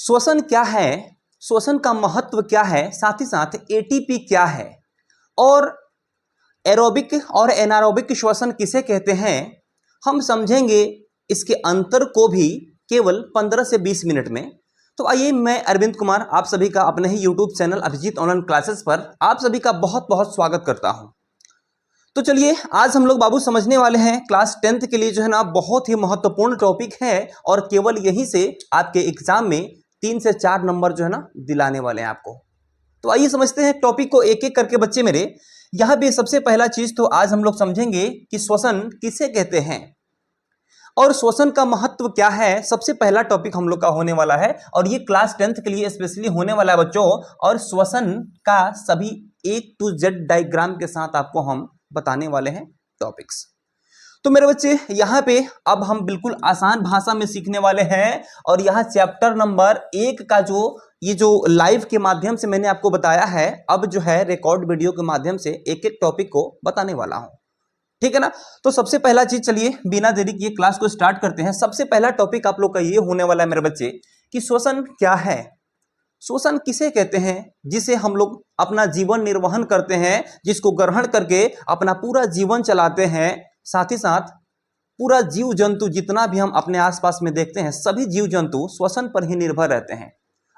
श्वसन क्या है, श्वसन का महत्व क्या है, साथ ही साथ एटीपी क्या है और एरोबिक और एनारोबिक श्वसन किसे कहते हैं, हम समझेंगे इसके अंतर को भी केवल 15 से 20 मिनट में। तो आइए, मैं अरविंद कुमार आप सभी का अपने ही YouTube channel Abhijeet online classes पर आप सभी का बहुत बहुत स्वागत करता हूं। तो चलिए, आज हम लोग बाबू समझने वाले हैं क्लास 10th के लिए जो है ना बहुत ही महत्वपूर्ण टॉपिक है और केवल यहीं से आपके एग्जाम में 3 से 4 नंबर जो है ना दिलाने वाले हैं आपको। तो आइए समझते हैं टॉपिक को एक एक करके बच्चे मेरे। यहाँ पे सबसे पहला चीज तो आज हम लोग समझेंगे कि श्वसन किसे कहते हैं और श्वसन का महत्व क्या है। सबसे पहला टॉपिक हम लोग का होने वाला है और ये क्लास 10th के लिए स्पेशली होने वाला है बच्चों। और श्वसन का सभी A to Z डायग्राम के साथ आपको हम बताने वाले हैं टॉपिक्स। तो मेरे बच्चे, यहाँ पे अब हम बिल्कुल आसान भाषा में सीखने वाले हैं और यहाँ चैप्टर नंबर 1 का ये जो लाइव के माध्यम से मैंने आपको बताया है, अब जो है रिकॉर्ड वीडियो के माध्यम से एक एक टॉपिक को बताने वाला हूं, ठीक है ना। तो सबसे पहला चीज, चलिए बिना देरी किए क्लास को स्टार्ट करते हैं। सबसे पहला टॉपिक आप लोग का ये होने वाला है मेरे बच्चे कि श्वसन क्या है, श्वसन किसे कहते हैं, जिसे हम लोग अपना जीवन निर्वहन करते हैं, जिसको ग्रहण करके अपना पूरा जीवन चलाते हैं। साथ ही साथ पूरा जीव जंतु जितना भी हम अपने आसपास में देखते हैं, सभी जीव जंतु श्वसन पर ही निर्भर रहते हैं।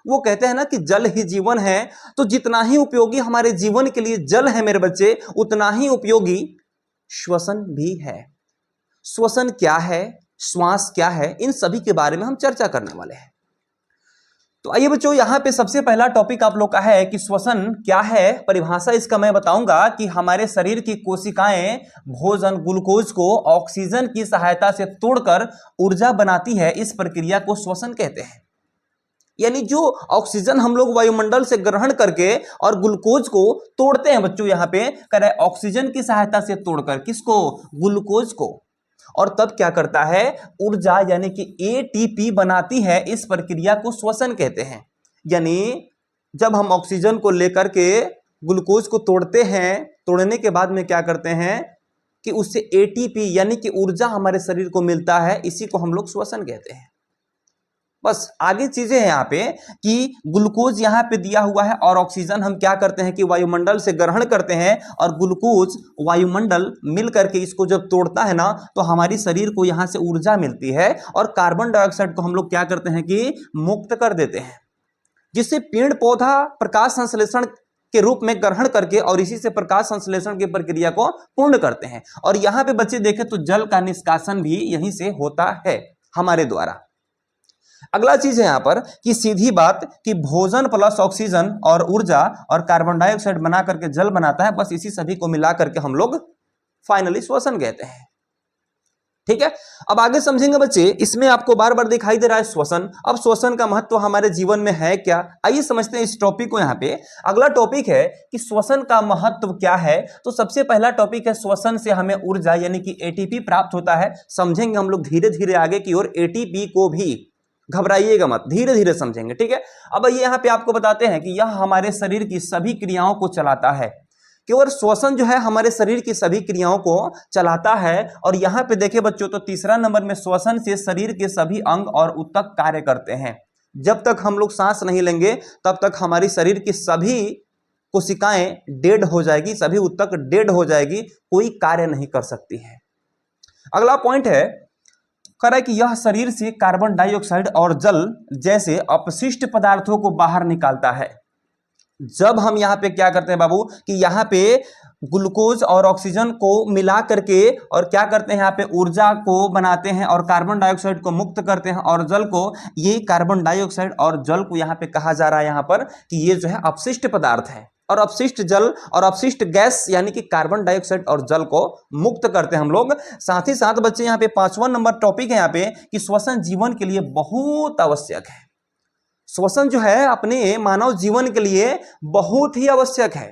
वो कहते हैं ना कि जल ही जीवन है, तो जितना ही उपयोगी हमारे जीवन के लिए जल है मेरे बच्चे, उतना ही उपयोगी श्वसन भी है। श्वसन क्या है, श्वास क्या है, इन सभी के बारे में हम चर्चा करने वाले हैं। तो आइए बच्चों, यहां पे सबसे पहला टॉपिक आप लोग का है कि श्वसन क्या है। परिभाषा इसका मैं बताऊंगा कि हमारे शरीर की कोशिकाएं भोजन ग्लूकोज को ऑक्सीजन की सहायता से तोड़कर ऊर्जा बनाती है, इस प्रक्रिया को श्वसन कहते हैं। यानी जो ऑक्सीजन हम लोग वायुमंडल से ग्रहण करके और ग्लूकोज को तोड़ते हैं बच्चों, यहाँ पे कह रहे ऑक्सीजन की सहायता से तोड़कर, किसको, ग्लूकोज को, और तब क्या करता है, ऊर्जा यानी कि एटीपी बनाती है। इस प्रक्रिया को श्वसन कहते हैं। यानी जब हम ऑक्सीजन को लेकर के ग्लूकोज को तोड़ते हैं, तोड़ने के बाद में क्या करते हैं कि उससे एटीपी यानी कि ऊर्जा हमारे शरीर को मिलता है, इसी को हम लोग श्वसन कहते हैं। बस आगे चीजें हैं यहाँ पे कि ग्लूकोज यहाँ पे दिया हुआ है और ऑक्सीजन हम क्या करते हैं कि वायुमंडल से ग्रहण करते हैं, और ग्लूकोज वायुमंडल मिल करके इसको जब तोड़ता है ना, तो हमारी शरीर को यहाँ से ऊर्जा मिलती है और कार्बन डाइऑक्साइड को हम लोग क्या करते हैं कि मुक्त कर देते हैं, जिससे पेड़ पौधा प्रकाश संश्लेषण के रूप में ग्रहण करके और इसी से प्रकाश संश्लेषण की प्रक्रिया को पूर्ण करते हैं। और यहाँ पे बच्चे देखें तो जल का निष्कासन भी यहीं से होता है हमारे द्वारा। अगला चीज है यहाँ पर कि सीधी बात कि भोजन प्लस ऑक्सीजन और ऊर्जा और कार्बन डाइऑक्साइड बना करके जल बनाता है। बस इसी सभी को मिला करके हम लोग फाइनली श्वसन कहते हैं, ठीक है। अब आगे समझेंगे बच्चे, इसमें आपको बार बार दिखाई दे रहा है श्वसन। अब श्वसन का महत्व हमारे जीवन में है क्या, आइए समझते हैं इस टॉपिक को। यहाँ पे अगला टॉपिक है कि श्वसन का महत्व क्या है। तो सबसे पहला टॉपिक है श्वसन से हमें ऊर्जा यानी कि एटीपी प्राप्त होता है। समझेंगे हम लोग धीरे धीरे आगे की ओर एटीपी को भी, घबराइएगा मत, धीरे धीरे समझेंगे, ठीक है। अब ये यहाँ पे आपको बताते हैं कि यह हमारे शरीर की सभी क्रियाओं को चलाता है। केवल श्वसन जो है हमारे शरीर की सभी क्रियाओं को चलाता है। और यहाँ पे देखे बच्चों तो तीसरा नंबर में श्वसन से शरीर के सभी अंग और ऊतक कार्य करते हैं। जब तक हम लोग सांस नहीं लेंगे तब तक हमारी शरीर की सभी कोशिकाएं डेड हो जाएगी, सभी ऊतक डेड हो जाएगी, कोई कार्य नहीं कर सकती है। अगला पॉइंट है, कह रहा है कि यह शरीर से कार्बन डाइऑक्साइड और जल जैसे अपशिष्ट पदार्थों को बाहर निकालता है। जब हम यहाँ पे क्या करते हैं बाबू कि यहाँ पे ग्लूकोज और ऑक्सीजन को मिला करके और क्या करते हैं, यहाँ पे ऊर्जा को बनाते हैं और कार्बन डाइऑक्साइड को मुक्त करते हैं और जल को, ये कार्बन डाइऑक्साइड और जल को यहाँ पे कहा जा रहा है यहाँ पर कि ये जो है अपशिष्ट पदार्थ है। और अपशिष्ट जल और अपशिष्ट गैस यानी कि कार्बन डाइऑक्साइड और जल को मुक्त करते हैं हम लोग। साथ ही साथ बच्चे यहाँ पे 5वां नंबर टॉपिक है यहाँ पे कि श्वसन जीवन के लिए बहुत आवश्यक है। श्वसन जो है अपने मानव जीवन के लिए बहुत ही आवश्यक है।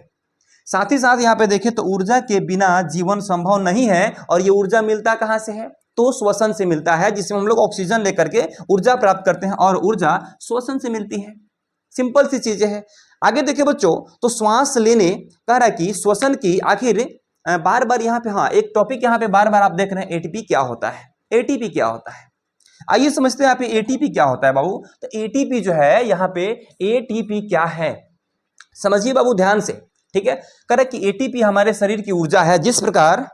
साथ ही साथ यहाँ पे देखें तो ऊर्जा के बिना जीवन संभव नहीं है। और ये ऊर्जा मिलता कहाँ से है, तो श्वसन से मिलता है, जिसमें हम लोग ऑक्सीजन लेकर के ऊर्जा प्राप्त करते हैं और ऊर्जा श्वसन से मिलती है। सिंपल सी चीजें हैं। आगे देखिए बच्चों, तो श्वास लेने कह रहा है कि श्वसन की आखिर बार बार यहाँ पे, हाँ एक टॉपिक यहाँ पे बार बार आप देख रहे हैं, एटीपी क्या होता है, एटीपी क्या होता है। आइए समझते हैं यहाँ पे एटीपी क्या होता है बाबू। तो एटीपी जो है यहाँ पे एटीपी क्या है समझिए बाबू ध्यान से, ठीक है। कह कि एटीपी हमारे शरीर की ऊर्जा है। जिस प्रकार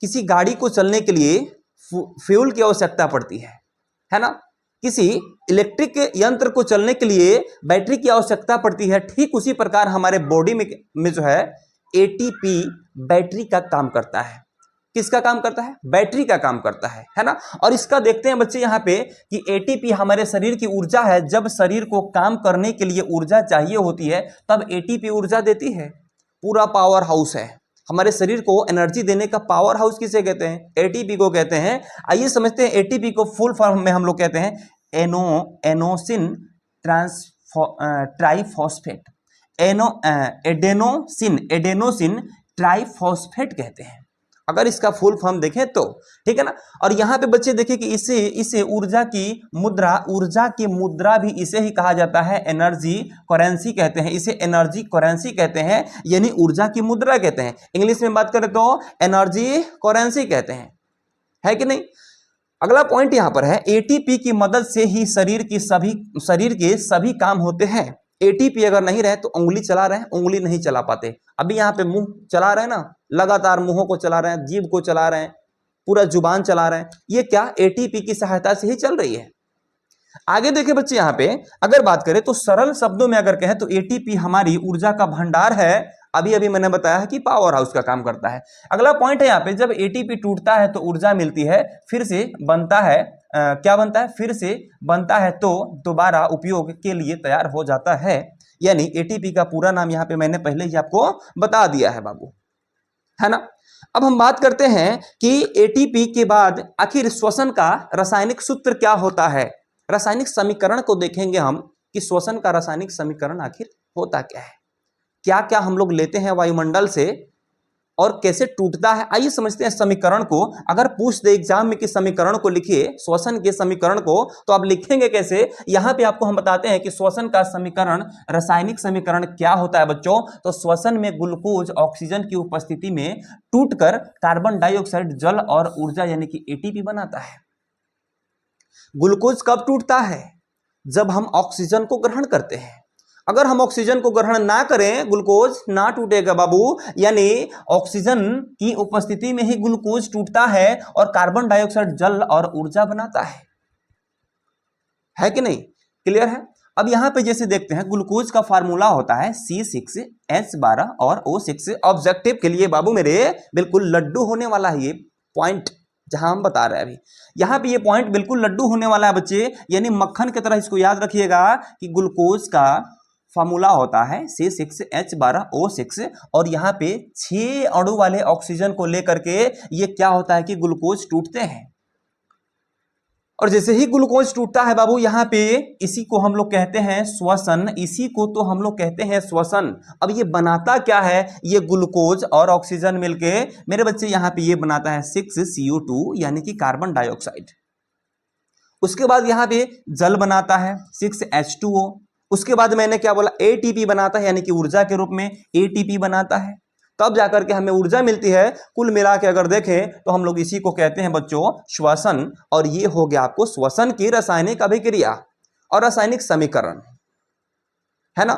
किसी गाड़ी को चलने के लिए फ्यूल की आवश्यकता पड़ती है ना, किसी इलेक्ट्रिक यंत्र को चलने के लिए बैटरी की आवश्यकता पड़ती है, ठीक उसी प्रकार हमारे बॉडी में जो है एटीपी बैटरी का काम करता है। किसका काम करता है? बैटरी का काम करता है ना। और इसका देखते हैं बच्चे यहाँ पे कि एटीपी हमारे शरीर की ऊर्जा है। जब शरीर को काम करने के लिए ऊर्जा चाहिए होती है तब एटीपी ऊर्जा देती है। पूरा पावर हाउस है हमारे शरीर को एनर्जी देने का। पावर हाउस किसे कहते हैं? एटीपी को कहते हैं। आइए समझते हैं एटीपी को फुल फॉर्म में हम लोग कहते हैं एनोसिन ट्राइफॉस्फेट, एडेनोसिन ट्राइफॉस्फेट कहते हैं अगर इसका फुल फॉर्म देखें तो, ठीक है ना। और यहाँ पे बच्चे देखें कि इसे ऊर्जा की मुद्रा भी इसे ही कहा जाता है, एनर्जी करेंसी कहते हैं इसे, एनर्जी करेंसी कहते हैं, यानी ऊर्जा की मुद्रा कहते हैं। इंग्लिश में बात करें तो एनर्जी करेंसी कहते हैं, है कि नहीं। अगला पॉइंट यहाँ पर है एटीपी की मदद से ही शरीर के सभी काम होते हैं। एटीपी अगर नहीं रहे तो उंगली चला रहे हैं, उंगली नहीं चला पाते। अभी यहाँ पे मुंह चला रहे हैं ना, लगातार मुंहों को चला रहे हैं, जीभ को चला रहे हैं, पूरा जुबान चला रहे हैं, ये क्या एटीपी की सहायता से ही चल रही है। आगे देखें बच्चे यहाँ पे अगर बात करें तो सरल शब्दों में अगर कहें तो एटीपी हमारी ऊर्जा का भंडार है। अभी मैंने बताया है कि पावर हाउस का काम करता है। अगला पॉइंट है यहाँ पे जब एटीपी टूटता है तो ऊर्जा मिलती है, फिर से बनता है, क्या बनता है? फिर से बनता है तो दोबारा उपयोग के लिए तैयार हो जाता है। यानी एटीपी का पूरा नाम यहाँ पे मैंने पहले ही आपको बता दिया है बाबू, है ना। अब हम बात करते हैं कि एटीपी के बाद आखिर श्वसन का रासायनिक सूत्र क्या होता है। रासायनिक समीकरण को देखेंगे हम कि श्वसन का रासायनिक समीकरण आखिर होता क्या है, क्या क्या हम लोग लेते हैं वायुमंडल से और कैसे टूटता है। आइए समझते हैं समीकरण को। अगर पूछ दे एग्जाम में कि समीकरण को लिखिए, श्वसन के समीकरण को, तो आप लिखेंगे कैसे? यहां पे आपको हम बताते हैं कि श्वसन का समीकरण, रासायनिक समीकरण क्या होता है बच्चों। तो श्वसन में ग्लूकोज ऑक्सीजन की उपस्थिति में टूटकर कार्बन डाइऑक्साइड, जल और ऊर्जा यानी कि एटीपी बनाता है। ग्लूकोज कब टूटता है? जब हम ऑक्सीजन को ग्रहण करते हैं। अगर हम ऑक्सीजन को ग्रहण ना करें ग्लूकोज ना टूटेगा बाबू, यानी ऑक्सीजन की उपस्थिति में ही ग्लूकोज टूटता है और कार्बन डाइऑक्साइड जल और ऊर्जा बनाता है कि नहीं? क्लियर है। अब यहां पे जैसे देखते हैं ग्लूकोज का फार्मूला होता है C6H12 और O6। ऑब्जेक्टिव के लिए बाबू मेरे बिल्कुल लड्डू होने वाला है ये पॉइंट जहां हम बता रहे हैं अभी। यहां पे ये पॉइंट बिल्कुल लड्डू होने वाला है बच्चे, यानी मक्खन की तरह इसको याद रखिएगा कि ग्लूकोज का फार्मूला होता है C6H12O6 और यहाँ पे 6 अणु वाले ऑक्सीजन को लेकर के ये क्या होता है कि ग्लूकोज टूटते हैं। और जैसे ही ग्लूकोज टूटता है बाबू यहाँ पे इसी को हम लोग कहते हैं श्वसन, इसी को तो हम लोग कहते हैं श्वसन। अब ये बनाता क्या है? ये ग्लूकोज और ऑक्सीजन मिलके मेरे बच्चे यहाँ पे ये बनाता है 6CO2 यानी कि कार्बन डाइऑक्साइड। उसके बाद यहाँ पे जल बनाता है 6H2O। उसके बाद मैंने क्या बोला? एटीपी बनाता है, यानी कि ऊर्जा के रूप में एटीपी बनाता है, तब जाकर के हमें ऊर्जा मिलती है। कुल मिला के अगर देखें तो हम लोग इसी को कहते हैं बच्चों श्वसन। और ये हो गया आपको श्वसन की रासायनिक अभिक्रिया और रासायनिक समीकरण, है ना।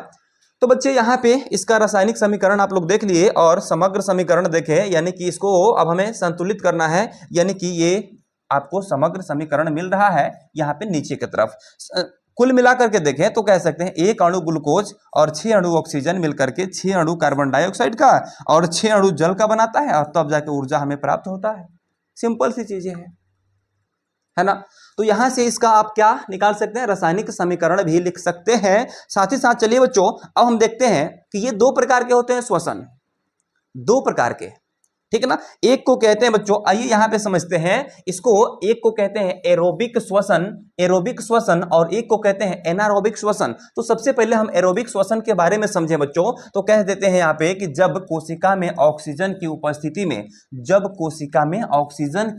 तो बच्चे यहाँ पे इसका रासायनिक समीकरण आप लोग देख लिए और समग्र समीकरण देखे, यानी कि इसको अब हमें संतुलित करना है, यानी कि ये आपको समग्र समीकरण मिल रहा है यहाँ पे नीचे की तरफ। कुल मिलाकर के देखें तो कह सकते हैं 1 अणु ग्लूकोज और 6 अणु ऑक्सीजन मिलकर के 6 अणु कार्बन डाइऑक्साइड का और 6 अणु जल का बनाता है और तब जाके ऊर्जा हमें प्राप्त होता है। सिंपल सी चीजें हैं, है ना। तो यहां से इसका आप क्या निकाल सकते हैं? रासायनिक समीकरण भी लिख सकते हैं। साथ ही साथ चलिए बच्चों अब हम देखते हैं कि ये 2 प्रकार के होते हैं श्वसन, 2 प्रकार के, ठीक है ना। एक को कहते हैं बच्चों, आइए यहां पे समझते हैं इसको। एक को कहते हैं एरोबिक श्वसन और एक को कहते हैं एनारोबिक श्वसन। तो सबसे पहले हम एरोबिक श्वसन के बारे में समझें बच्चों। तो कह देते हैं यहाँ पे कि जब कोशिका में ऑक्सीजन की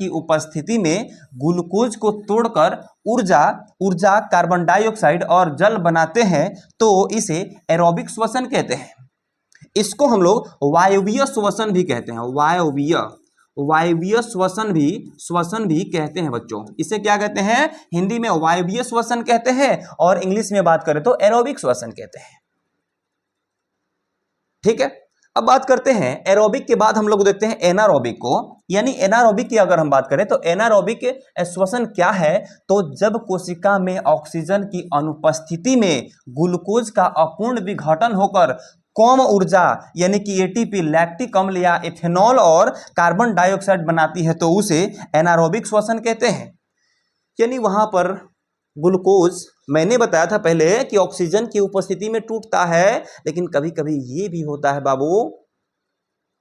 उपस्थिति में ग्लूकोज को तोड़कर ऊर्जा कार्बन डाइऑक्साइड और जल बनाते हैं तो इसे एरोबिक श्वसन कहते हैं। इसको हम लोग वायवीय श्वसन भी कहते हैं। वायवीय श्वसन भी कहते हैं बच्चों। इसे क्या कहते हैं? हिंदी में वायवीय श्वसन कहते हैं और इंग्लिश में बात करें तो एरोबिक श्वसन कहते हैं। ठीक है, अब बात करते हैं एरोबिक के बाद हम लोग देखते हैं एनारोबिक को। यानी एनारोबिक की अगर हम बात करें तो एनारोबिक श्वसन क्या है? तो जब कोशिका में ऑक्सीजन की अनुपस्थिति में ग्लूकोज का अपूर्ण विघटन होकर कम ऊर्जा यानी कि एटीपी, लैक्टिक अम्ल या इथेनॉल और कार्बन डाइऑक्साइड बनाती है तो उसे एनारोबिक श्वसन कहते हैं। यानी वहां पर ग्लूकोज, मैंने बताया था पहले कि ऑक्सीजन की उपस्थिति में टूटता है, लेकिन कभी कभी ये भी होता है बाबू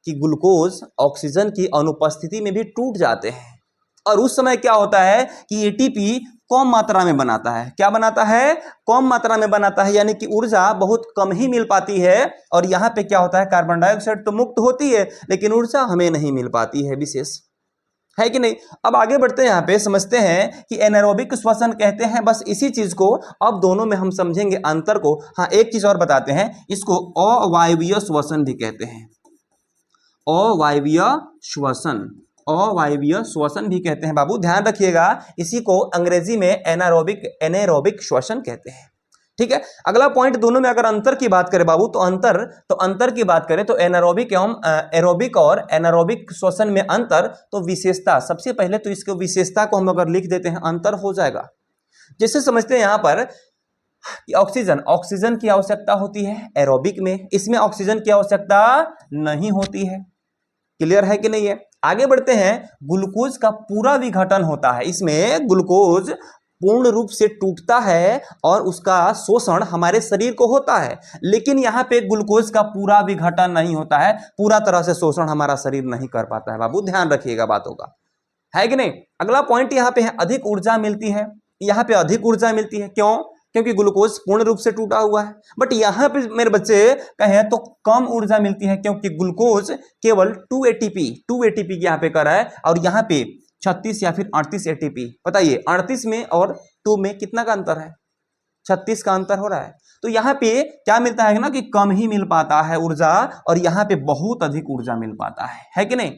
कि ग्लूकोज ऑक्सीजन की अनुपस्थिति में भी टूट जाते हैं और उस समय क्या होता है कि एटीपी कम मात्रा में बनाता है। क्या बनाता है? कम मात्रा में बनाता है, यानी कि ऊर्जा बहुत कम ही मिल पाती है। और यहाँ पे क्या होता है, कार्बन डाइऑक्साइड तो मुक्त होती है लेकिन ऊर्जा हमें नहीं मिल पाती है विशेष, है कि नहीं। अब आगे बढ़ते हैं, यहाँ पे समझते हैं कि एनारोबिक श्वसन कहते हैं बस इसी चीज को। अब दोनों में हम समझेंगे अंतर को। हाँ, एक चीज और बताते हैं, इसको अवायवीय श्वसन भी कहते हैं। अवायवीय श्वसन भी कहते हैं बाबू, ध्यान रखिएगा। इसी को अंग्रेजी में एनारोबिक श्वसन कहते हैं। ठीक है, अगला पॉइंट, दोनों में अगर अंतर की बात करें बाबू तो अंतर की बात करें तो एनारोबिक एवं एरोबिक और एनारोबिक श्वसन में अंतर। तो विशेषता, सबसे पहले तो इसको विशेषता को हम अगर लिख देते हैं अंतर हो जाएगा। जैसे समझते हैं यहां पर कि ऑक्सीजन की आवश्यकता होती है एरोबिक में, इसमें ऑक्सीजन की आवश्यकता नहीं होती है। क्लियर है कि नहीं है? आगे बढ़ते हैं, ग्लूकोज का पूरा विघटन होता है, इसमें ग्लूकोज पूर्ण रूप से टूटता है और उसका शोषण हमारे शरीर को होता है, लेकिन यहाँ पे ग्लूकोज का पूरा विघटन नहीं होता है, पूरा तरह से शोषण हमारा शरीर नहीं कर पाता है बाबू, ध्यान रखिएगा बातों का, है कि नहीं। अगला पॉइंट यहाँ पे है, अधिक ऊर्जा मिलती है। यहाँ पे अधिक ऊर्जा मिलती है, क्यों? क्योंकि ग्लूकोज पूर्ण रूप से टूटा हुआ है। बट यहाँ पे मेरे बच्चे कहें तो कम ऊर्जा मिलती है, क्योंकि ग्लूकोज केवल 2 एटीपी यहाँ पे कर रहा है और यहाँ पे 36 या फिर 38 एटीपी। बताइए 38 में और 2 में कितना का अंतर है? 36 का अंतर हो रहा है। तो यहाँ पे क्या मिलता है ना कि कम ही मिल पाता है ऊर्जा और यहाँ पे बहुत अधिक ऊर्जा मिल पाता है कि नहीं।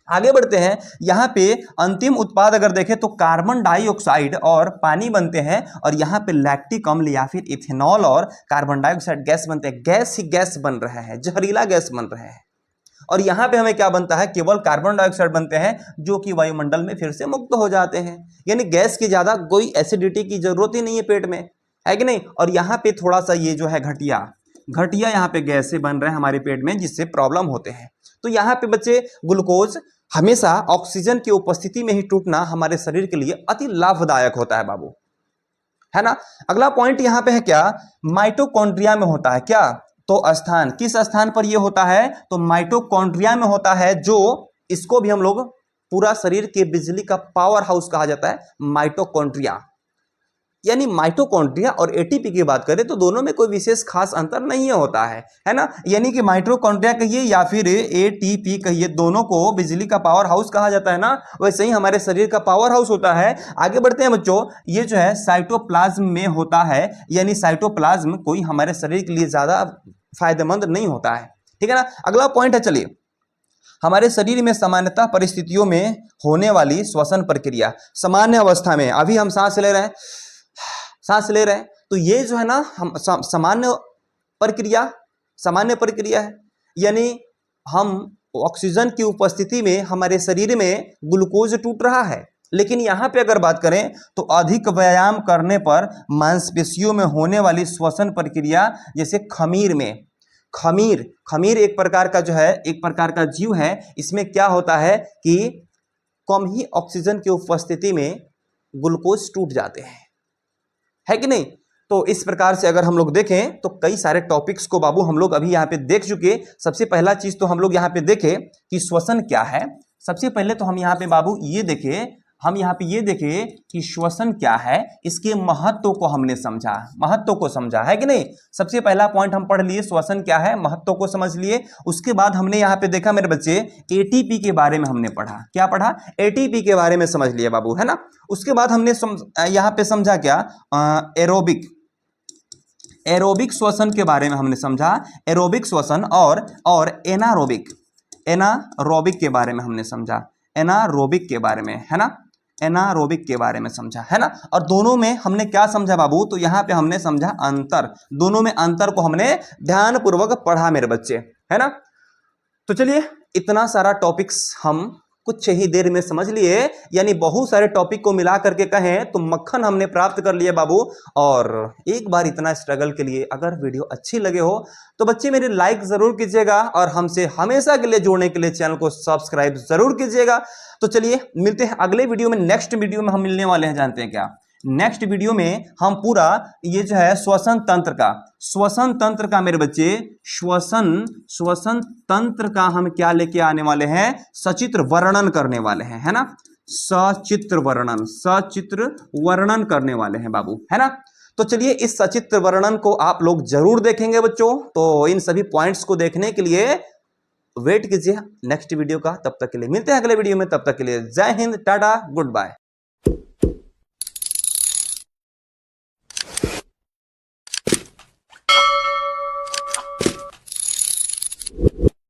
आगे बढ़ते हैं, यहाँ पे अंतिम उत्पाद अगर देखें तो कार्बन डाइऑक्साइड और पानी बनते हैं और यहाँ पे लैक्टिक अम्ल या फिर इथेनॉल और कार्बन डाइऑक्साइड गैस बनते हैं। गैस ही गैस बन रहा है, जहरीला गैस बन रहा है। और यहाँ पे हमें क्या बनता है? केवल कार्बन डाइऑक्साइड बनते हैं जो कि वायुमंडल में फिर से मुक्त हो जाते हैं। यानी गैस की ज्यादा कोई एसिडिटी की जरूरत ही नहीं है पेट में, है कि नहीं। और यहाँ पे थोड़ा सा ये जो है घटिया यहाँ पे गैस से बन रहे हैं हमारे पेट में, जिससे प्रॉब्लम होते हैं। तो यहाँ पे बच्चे ग्लूकोज हमेशा ऑक्सीजन की उपस्थिति में ही टूटना हमारे शरीर के लिए अति लाभदायक होता है बाबू, है ना। अगला पॉइंट यहाँ पे है क्या? माइटोकॉन्ड्रिया में होता है क्या? तो स्थान, किस स्थान पर यह होता है? तो माइटोकॉन्ड्रिया में होता है, जो इसको भी हम लोग पूरा शरीर के बिजली का पावर हाउस कहा जाता है, माइटोकॉन्ड्रिया। यानी माइटोकॉन्ड्रिया और एटीपी की बात करें तो दोनों में कोई विशेष खास अंतर नहीं होता है ना। यानी कि माइटोकॉन्ड्रिया कहिए या फिर एटीपी कहिए, दोनों को बिजली का पावर हाउस कहा जाता है ना, वैसे ही हमारे शरीर का पावर हाउस होता है। आगे बढ़ते हैं बच्चों, ये जो है साइटोप्लाज्म में होता है। यानी साइटोप्लाज्म कोई हमारे शरीर के लिए ज्यादा फायदेमंद नहीं होता है, ठीक है ना। अगला पॉइंट है, चलिए, हमारे शरीर में सामान्यतः परिस्थितियों में होने वाली श्वसन प्रक्रिया। सामान्य अवस्था में अभी हम सांस ले रहे हैं तो ये जो है ना हम सामान्य प्रक्रिया है। यानी हम ऑक्सीजन की उपस्थिति में हमारे शरीर में ग्लूकोज टूट रहा है, लेकिन यहाँ पे अगर बात करें तो अधिक व्यायाम करने पर मांसपेशियों में होने वाली श्वसन प्रक्रिया, जैसे खमीर एक प्रकार का जीव है। इसमें क्या होता है कि कम ही ऑक्सीजन की उपस्थिति में ग्लूकोज टूट जाते हैं, है कि नहीं। तो इस प्रकार से अगर हम लोग देखें तो कई सारे टॉपिक्स को बाबू हम लोग अभी यहाँ पे देख चुके। सबसे पहला चीज तो हम लोग यहाँ पे देखे कि श्वसन क्या है। सबसे पहले तो हम यहाँ पे बाबू ये देखे कि श्वसन क्या है, इसके महत्व को हमने समझा, है कि नहीं। सबसे पहला पॉइंट हम पढ़ लिए, श्वसन क्या है, महत्व को समझ लिए। उसके बाद हमने यहाँ पे देखा मेरे बच्चे, एटीपी के बारे में हमने पढ़ा। क्या पढ़ा? एटीपी के बारे में समझ लिया बाबू, है ना। उसके बाद हमने यहाँ पे समझा क्या, एरोबिक श्वसन के बारे में हमने समझा, एरोबिक श्वसन और एनारोबिक के बारे में हमने समझा, एनारोबिक के बारे में, है ना, एनारोबिक के बारे में समझा, है ना। और दोनों में हमने क्या समझा बाबू, तो यहां पे हमने समझा अंतर, दोनों में अंतर को हमने ध्यानपूर्वक पढ़ा मेरे बच्चे, है ना। तो चलिए इतना सारा टॉपिक्स हम कुछ ही देर में समझ लिए, यानी बहुत सारे टॉपिक को मिला करके कहें तो मक्खन हमने प्राप्त कर लिया बाबू। और एक बार इतना स्ट्रगल के लिए अगर वीडियो अच्छी लगे हो तो बच्चे मेरे लाइक जरूर कीजिएगा और हमसे हमेशा के लिए जुड़ने के लिए चैनल को सब्सक्राइब जरूर कीजिएगा। तो चलिए मिलते हैं अगले वीडियो में। नेक्स्ट वीडियो में हम मिलने वाले हैं, जानते हैं क्या, नेक्स्ट वीडियो में हम पूरा ये जो है श्वसन तंत्र का मेरे बच्चे श्वसन तंत्र का हम क्या लेके आने वाले हैं, सचित्र वर्णन करने वाले हैं, है ना, सचित्र वर्णन करने वाले हैं बाबू, है ना। तो चलिए इस सचित्र वर्णन को आप लोग जरूर देखेंगे बच्चों। तो इन सभी पॉइंट्स को देखने के लिए वेट कीजिए नेक्स्ट वीडियो का। तब तक के लिए मिलते हैं अगले वीडियो में, तब तक के लिए जय हिंद, टाटा, गुड बाय।